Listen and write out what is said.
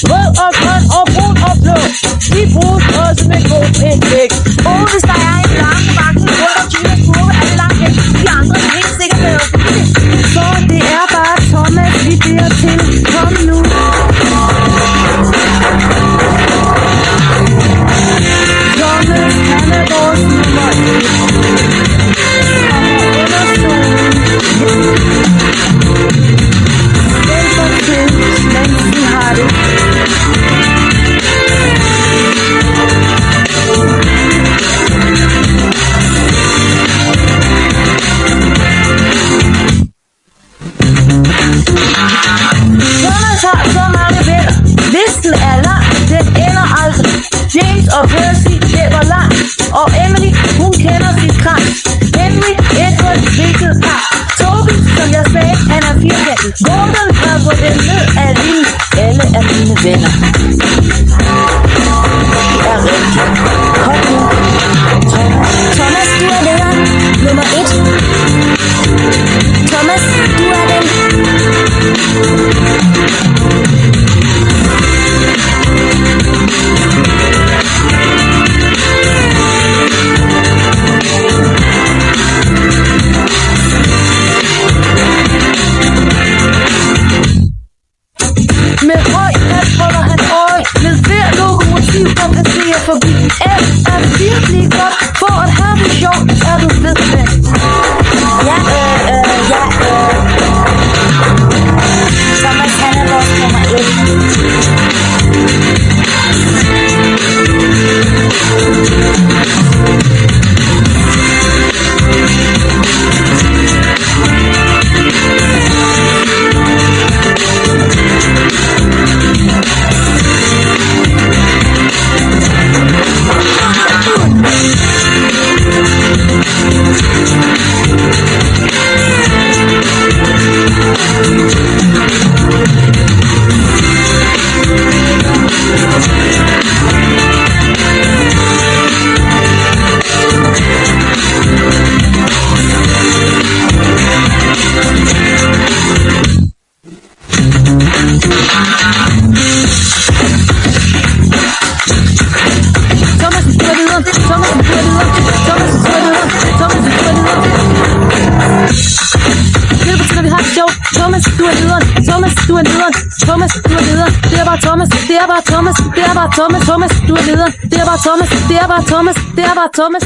Rød og grøn og brun og blå. De bruges også med god effekt. Hvis der er en lang bakke rundt om Ginas kurve, er det langt væk. De andre er helt sikkert med os. Så det er bare Thomas, vi bliver til. Kom nu. Thomas, han er vores nummer 1. Kommer under solen. Hjælper til, mens vi har det. Thomas har så mange venner. Listen er lang, den ender aldrig. James og Percy løber langt. Og Emily, hun kender sit krans. Henry, Edward, hvilket par. Toby, som jeg sagde, han er firkantet. Gordon grabber den ned af linjen. Alle er mine venner. Det er rigtigt. Kom nu. Thomas, du er lederen. Nummer 1. Thomas, du er den. Med høj hat holder han øje med hver lokomotiv, der passerer forbi. Alt er virkelig godt, for at have det sjovt, er du ved med. Thomas, han er vores nummer 1. Thomas, du er lederen. Thomas, du er lederen. Thomas, du er lederen. Det er bare Thomas. Det er bare Thomas. Det er bare Thomas. Thomas, du er lederen. Det er bare Thomas. Det er bare Thomas. Det er bare Thomas.